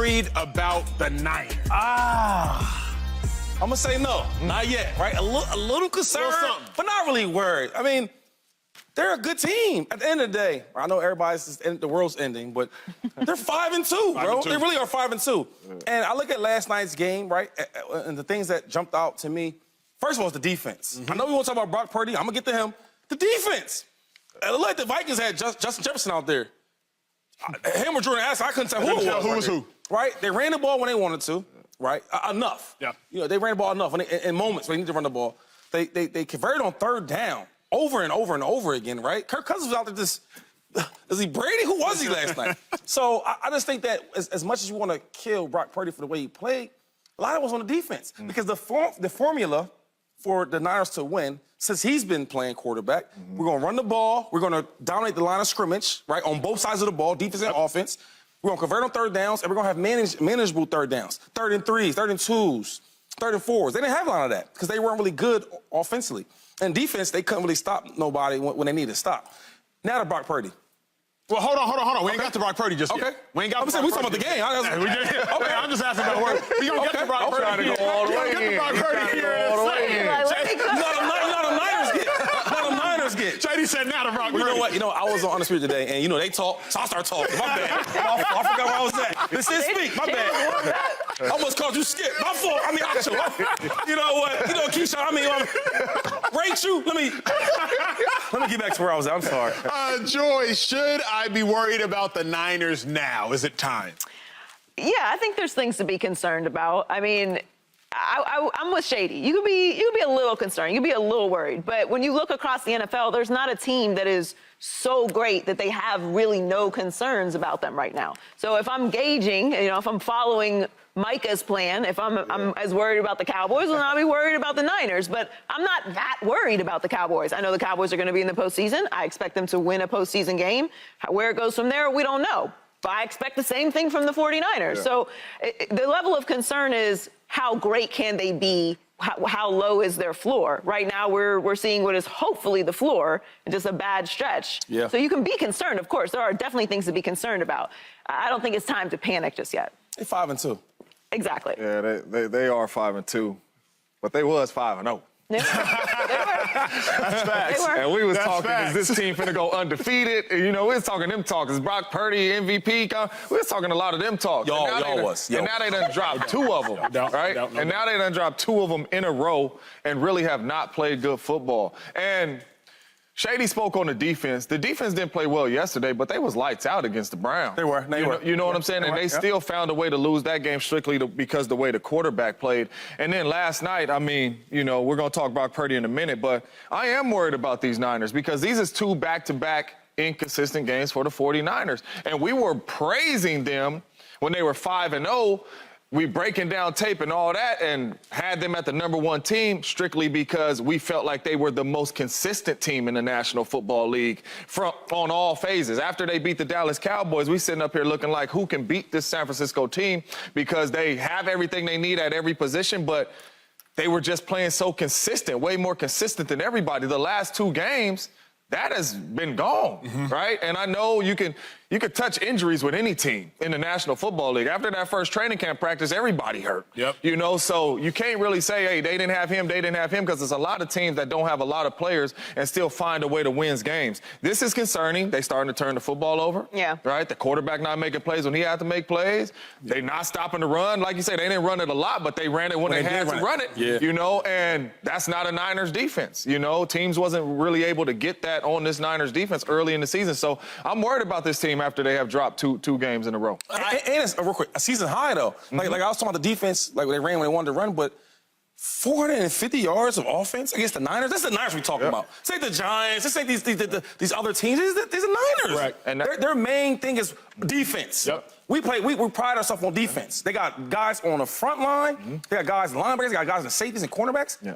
worried about the Niners? I'm going to say no. Not yet, right? A little concerned, but not really worried. I mean, they're a good team. At the end of the day, I know the world's ending, but they're 5-2, bro. They really are 5-2. And I look at last night's game, right? And the things that jumped out to me, first of all, is the defense. I know we want to talk about Brock Purdy. I'm going to get to him. The defense. Like the Vikings had Justin Jefferson out there. Him or Jordan Addison, I couldn't tell who was who. Right? They ran the ball when they wanted to, right? Enough. Yeah. You know, they ran the ball enough in moments when they need to run the ball. They converted on third down over and over and over again, right? Kirk Cousins was out there just, is he Brady? Who was he last night? So I just think that as much as you want to kill Brock Purdy for the way he played, a lot of it was on the defense. Because the formula for the Niners to win, since he's been playing quarterback, we're going to run the ball, we're going to dominate the line of scrimmage, right, on both sides of the ball, defense and offense. We're going to convert on third downs, and we're going to have manageable third downs, 3rd and 3s, 3rd and 2s, 3rd and 4s. They didn't have a lot of that because they weren't really good offensively. And defense, they couldn't really stop nobody when they needed to stop. Now to Brock Purdy. Well, hold on. We ain't got to Brock Purdy just yet. We ain't got to Brock Purdy. We talking about the game. I'm just asking about work. We gonna get to Brock Purdy. Get to Brock Purdy here in a second. Not a Niners get. Not a Niners get. JD said now to Brock Purdy. You know what? I was on Undisputed today, and they talk, so I start talking. My bad. I forgot where I was at. This is speak. My bad. I almost called you Skip. My fault. I mean, Acho. You know what? Keyshawn. Rachel. Let me get back to where I was at. I'm sorry. Joy, should I be worried about the Niners now? Is it time? Yeah, I think there's things to be concerned about. I mean, I'm with Shady. You could be a little concerned. You could be a little worried. But when you look across the NFL, there's not a team that is so great that they have really no concerns about them right now. So if I'm gauging, if I'm following Micah's plan, if I'm as worried about the Cowboys, then I'll be worried about the Niners. But I'm not that worried about the Cowboys. I know the Cowboys are going to be in the postseason. I expect them to win a postseason game. Where it goes from there, we don't know. But I expect the same thing from the 49ers. Yeah. So the level of concern is how great can they be? How low is their floor? Right now, we're seeing what is hopefully the floor, just a bad stretch. Yeah. So you can be concerned, of course. There are definitely things to be concerned about. I don't think it's time to panic just yet. They're 5-2. Exactly. Yeah, they are 5-2, but they was 5-0. They were. That's facts. And we was talking, is this team finna go undefeated? And, we was talking them talks. Is Brock Purdy MVP? We was talking a lot of them talks. Y'all was. And now they done dropped 2 of them, right? And now they done dropped 2 of them in a row and really have not played good football. And Shady spoke on the defense. The defense didn't play well yesterday, but they was lights out against the Browns. They were. You know what I'm saying? And they still found a way to lose that game strictly because the way the quarterback played. And then last night, we're going to talk about Purdy in a minute, but I am worried about these Niners because these is 2 back-to-back inconsistent games for the 49ers. And we were praising them when they were 5-0. We breaking down tape and all that and had them at the #1 team strictly because we felt like they were the most consistent team in the National Football League on all phases. After they beat the Dallas Cowboys, we sitting up here looking like who can beat this San Francisco team because they have everything they need at every position, but they were just playing so consistent, way more consistent than everybody. The last 2 games, that has been gone, right? And I know you could touch injuries with any team in the National Football League. After that first training camp practice, everybody hurt. Yep. So you can't really say, hey, they didn't have him, because there's a lot of teams that don't have a lot of players and still find a way to win games. This is concerning. They starting to turn the football over. Yeah. Right? The quarterback not making plays when he had to make plays. They not stopping the run. Like you said, they didn't run it a lot, but they ran it when they had to run it. Yeah. And that's not a Niners defense. Teams wasn't really able to get that on this Niners defense early in the season. So I'm worried about this team after they have dropped two games in a row. And it's real quick, a season high though. Like I was talking about the defense, like they ran when they wanted to run, but 450 yards of offense against the Niners. That's the Niners we're talking about. This ain't the Giants. This ain't these other teams. These are the Niners. Right. And their main thing is defense. Yep. We pride ourselves on defense. They got guys on the front line. They got guys in the linebackers. They got guys in the safeties and cornerbacks. Yeah.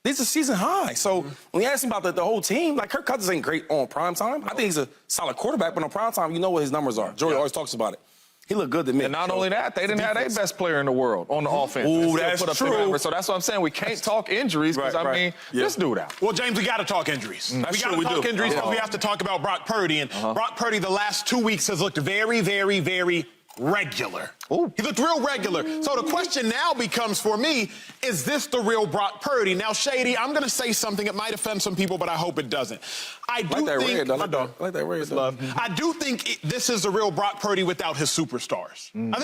These are season high. So when you ask him about the whole team, like Kirk Cousins ain't great on prime time. I think he's a solid quarterback, but on prime time, you know what his numbers are. Joey always talks about it. He looked good to me. And not only that, they didn't have their best player in the world on the offense. Ooh, that's true. So that's what I'm saying. We can't talk injuries because, this dude out. Well, James, we got to talk injuries. We got to talk injuries because we have to talk about Brock Purdy. And Brock Purdy, the last 2 weeks, has looked very, very, very regular. Ooh. He looked real regular. So the question now becomes for me, is this the real Brock Purdy? Now, Shady, I'm going to say something that might offend some people, but I hope it doesn't. I do like that think... red, though. I like that red, though. I do think this is the real Brock Purdy without his superstars. I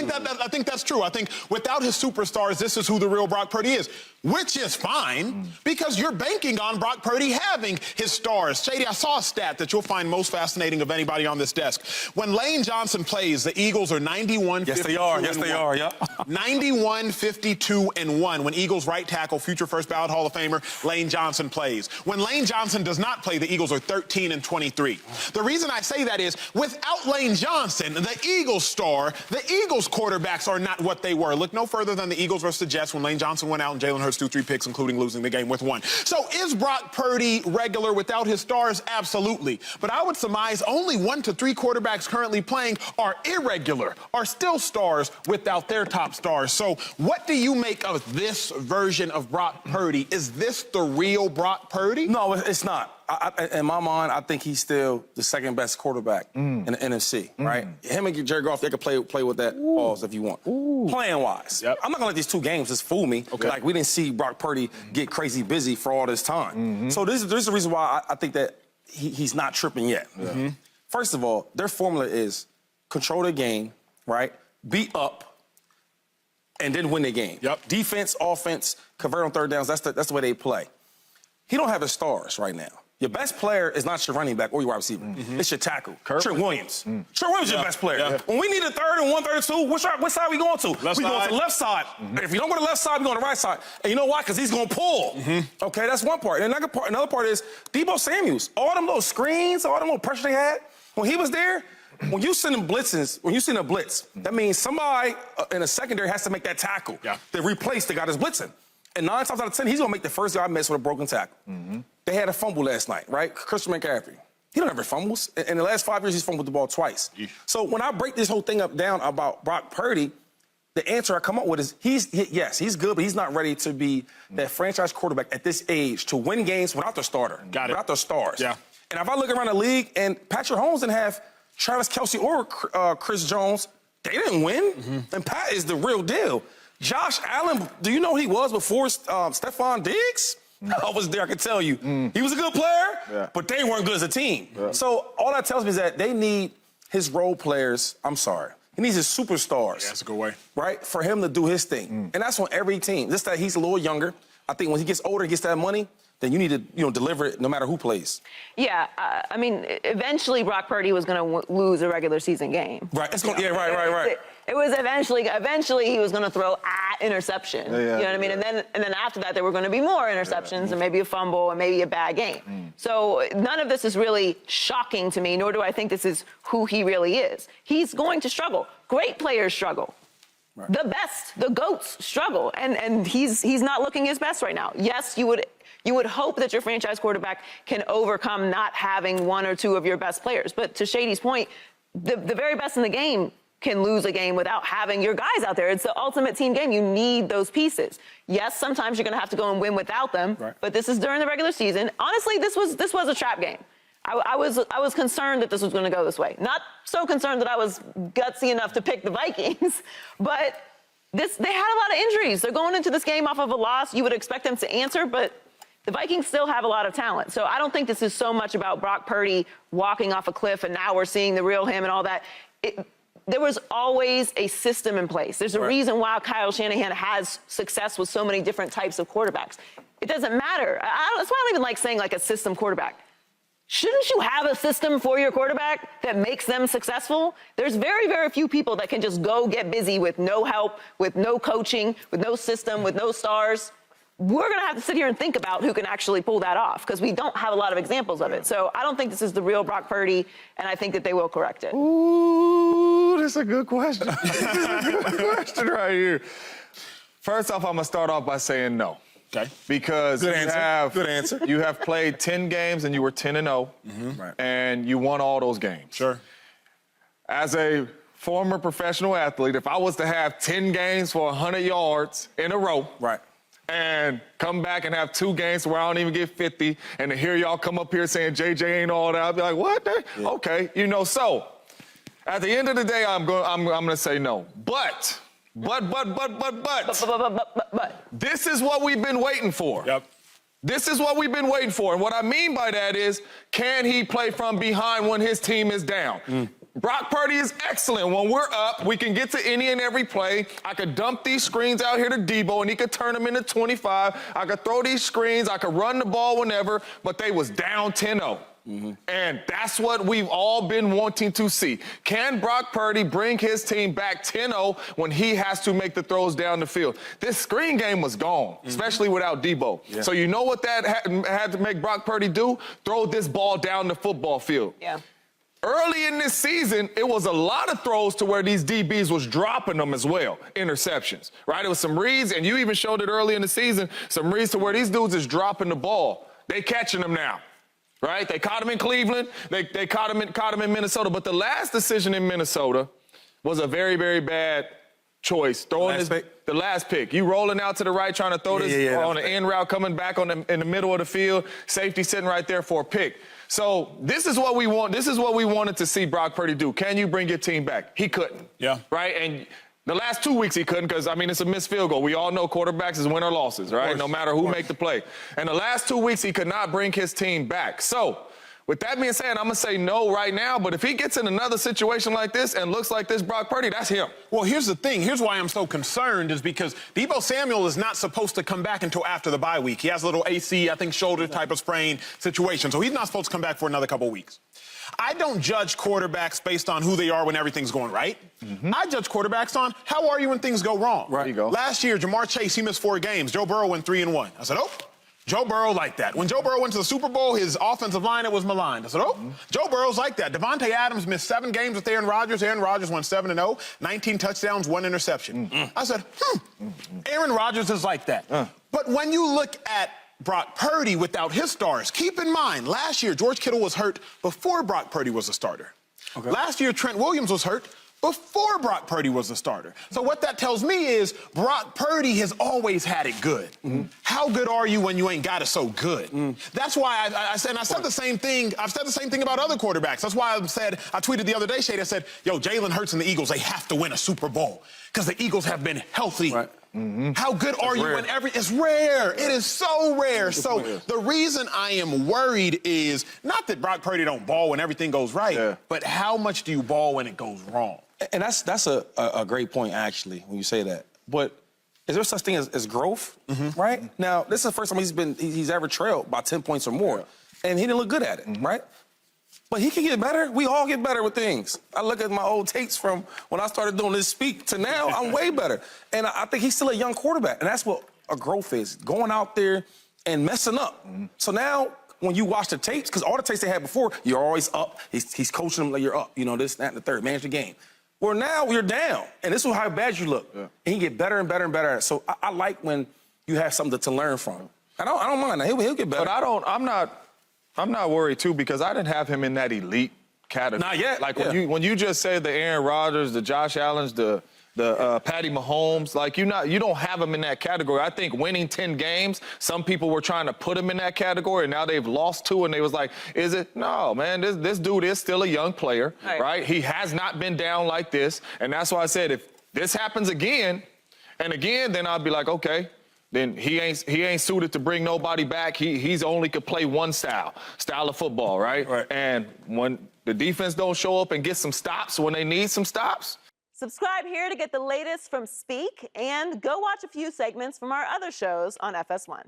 think that's true. I think without his superstars, this is who the real Brock Purdy is, which is fine because you're banking on Brock Purdy having his stars. Shady, I saw a stat that you'll find most fascinating of anybody on this desk. When Lane Johnson plays, the Eagles are 91-52. Yes, they are. Yes, they are. Yeah. 91-52-1 when Eagles right tackle, future first ballot Hall of Famer Lane Johnson plays. When Lane Johnson does not play, the Eagles are 13-23. The reason I say that is without Lane Johnson, the Eagles star, the Eagles quarterbacks are not what they were. Look no further than the Eagles versus the Jets when Lane Johnson went out and Jalen Hurts threw 3 picks, including losing the game with 1. So is Brock Purdy regular without his stars? Absolutely. But I would surmise only 1 to 3 quarterbacks currently playing are irregular, are still stars without their top stars. So what do you make of this version of Brock Purdy? Is this the real Brock Purdy? No, it's not. In my mind, I think he's still the second best quarterback in the NFC, right? Him and Jared Goff, they could play with that pause if you want. Playing-wise. Yep. I'm not going to let these 2 games just fool me. Okay. Like, we didn't see Brock Purdy get crazy busy for all this time. So this is the reason why I think that he's not tripping yet. First of all, their formula is control the game, right? Beat up, and then win the game. Yep. Defense, offense, convert on third downs. That's the way they play. He don't have his stars right now. Your best player is not your running back or your wide receiver. It's your tackle. Trent Williams. Trent Williams is your best player. Yeah. When we need a third and 1, 3, 2, what side are we going to? Left we going side. to the left side. If you don't go to the left side, we go to the right side. And you know why? Because he's going to pull. Okay, that's one part. And another part is Deebo Samuels. All them little screens, all them little pressure they had, when he was there, when you send them blitzes, when you send a blitz, that means somebody in a secondary has to make that tackle to replace the guy that's blitzing. And 9 times out of 10, he's going to make the first guy miss with a broken tackle. They had a fumble last night, right? Christian McCaffrey. He don't ever fumbles. In the last 5 years, he's fumbled the ball twice. So when I break this whole thing down about Brock Purdy, the answer I come up with is yes, he's good, but he's not ready to be that franchise quarterback at this age to win games without their starter, without their stars. Yeah. And if I look around the league and Patrick Mahomes didn't have Travis Kelce or Chris Jones, they didn't win. And Pat is the real deal. Josh Allen, do you know who he was before Stephon Diggs? I was there, I can tell you. He was a good player, but they weren't good as a team. So all that tells me is that they need his role players, I'm sorry, he needs his superstars. Yeah, that's a good way. Right? For him to do his thing. And that's on every team. Just that he's a little younger. I think when he gets older and gets that money, then you need to, deliver it no matter who plays. Yeah, I mean, eventually Brock Purdy was going to lose a regular season game. Right. Right. It was eventually he was going to throw interception. You know what I mean? And then after that, there were going to be more interceptions and maybe a fumble and maybe a bad game. So none of this is really shocking to me, nor do I think this is who he really is. He's going to struggle. Great players struggle. Right. The best, the GOATs struggle, and he's not looking his best right now. Yes, you would hope that your franchise quarterback can overcome not having 1 or 2 of your best players. But to Shady's point, the very best in the game can lose a game without having your guys out there. It's the ultimate team game. You need those pieces. Yes, sometimes you're going to have to go and win without them, but this is during the regular season. Honestly, this was a trap game. I was concerned that this was going to go this way. Not so concerned that I was gutsy enough to pick the Vikings, but they had a lot of injuries. They're going into this game off of a loss. You would expect them to answer, but the Vikings still have a lot of talent. So I don't think this is so much about Brock Purdy walking off a cliff and now we're seeing the real him and all that. There was always a system in place. There's a reason why Kyle Shanahan has success with so many different types of quarterbacks. It doesn't matter. That's why I don't even like saying like a system quarterback. Shouldn't you have a system for your quarterback that makes them successful? There's very, very few people that can just go get busy with no help, with no coaching, with no system, with no stars. We're going to have to sit here and think about who can actually pull that off because we don't have a lot of examples of it. So I don't think this is the real Brock Purdy, and I think that they will correct it. Ooh, that's a good question. This is a good question right here. First off, I'm going to start off by saying no. Okay. Because Good answer. you have played 10 games and you were 10-0, and you won all those games. Sure. As a former professional athlete, if I was to have 10 games for 100 yards in a row, and come back and have 2 games where I don't even get 50, and to hear y'all come up here saying JJ ain't all that, I'd be like, what? Okay, so At the end of the day, I'm going to say no. But. This is what we've been waiting for. Yep. This is what we've been waiting for. And what I mean by that is, can he play from behind when his team is down? Brock Purdy is excellent. When we're up, we can get to any and every play. I could dump these screens out here to Debo, and he could turn them into 25. I could throw these screens. I could run the ball whenever, but they was down 10-0. And that's what we've all been wanting to see. Can Brock Purdy bring his team back 10-0 when he has to make the throws down the field? This screen game was gone, especially without Debo. Yeah. So you know what that had to make Brock Purdy do? Throw this ball down the football field. Yeah. Early in this season, it was a lot of throws to where these DBs was dropping them as well, interceptions, right? It was some reads, and you even showed it early in the season, some reads to where these dudes is dropping the ball. They catching them now. Right? They caught him in Cleveland. They caught him in Minnesota. But the last decision in Minnesota was a very, very bad choice. Throwing the last pick. You rolling out to the right, trying to throw this on an end route, coming back in the middle of the field. Safety sitting right there for a pick. So this is what we want. This is what we wanted to see Brock Purdy do. Can you bring your team back? He couldn't. Yeah. Right? And the last 2 weeks he couldn't because, I mean, it's a missed field goal. We all know quarterbacks is win or losses, right? No matter who make the play. And the last 2 weeks he could not bring his team back. So with that being said, I'm going to say no right now. But if he gets in another situation like this and looks like this Brock Purdy, that's him. Well, here's the thing. Here's why I'm so concerned is because Deebo Samuel is not supposed to come back until after the bye week. He has a little AC, I think, shoulder type of sprain situation. So he's not supposed to come back for another couple weeks. I don't judge quarterbacks based on who they are when everything's going right. I judge quarterbacks on how are you when things go wrong. Right. There you go. Last year, Jamar Chase, he missed 4 games. Joe Burrow went 3-1. I said, oh, Joe Burrow like that. When Joe Burrow went to the Super Bowl, his offensive line, it was maligned. I said, oh, Joe Burrow's like that. Devontae Adams missed 7 games with Aaron Rodgers. Aaron Rodgers went 7-0, 19 touchdowns, 1 interception. I said, Aaron Rodgers is like that. But when you look at Brock Purdy without his stars, keep in mind, last year, George Kittle was hurt before Brock Purdy was a starter. Okay. Last year, Trent Williams was hurt before Brock Purdy was a starter. So what that tells me is Brock Purdy has always had it good. How good are you when you ain't got it so good? That's why I said the same thing. I've said the same thing about other quarterbacks. That's why I tweeted the other day, Shade, I said, yo, Jalen Hurts and the Eagles, they have to win a Super Bowl because the Eagles have been healthy. Right. How good are you when it's rare. It is so rare. So the reason I am worried is not that Brock Purdy don't ball when everything goes right, but how much do you ball when it goes wrong? And that's a great point, actually, when you say that. But is there such thing as growth, right? Now, this is the first time he's ever trailed by 10 points or more, and he didn't look good at it, right? But he can get better. We all get better with things. I look at my old tapes from when I started doing this speak to now, I'm way better. And I think he's still a young quarterback, and that's what a growth is, going out there and messing up. So now, when you watch the tapes, because all the tapes they had before, you're always up. He's coaching them like you're up, you know, this, that, and the third, manage the game. Well, now you're down, and this is how bad you look. And he get better and better and better. So I like when you have something to learn from. I don't mind that. He'll get better. But I'm not worried, too, because I didn't have him in that elite category. Not yet. Like, when you just said the Aaron Rodgers, the Josh Allens, the Patty Mahomes, like, you don't have him in that category. I think winning 10 games, some people were trying to put him in that category, and now they've lost 2, and they was like, is it? No, man, this dude is still a young player, right? He has not been down like this, and that's why I said if this happens again, then I'll be like, okay, then he ain't suited to bring nobody back. He's only could play one style of football, right? And when the defense don't show up and get some stops when they need some stops. Subscribe here to get the latest from Speak and go watch a few segments from our other shows on FS1.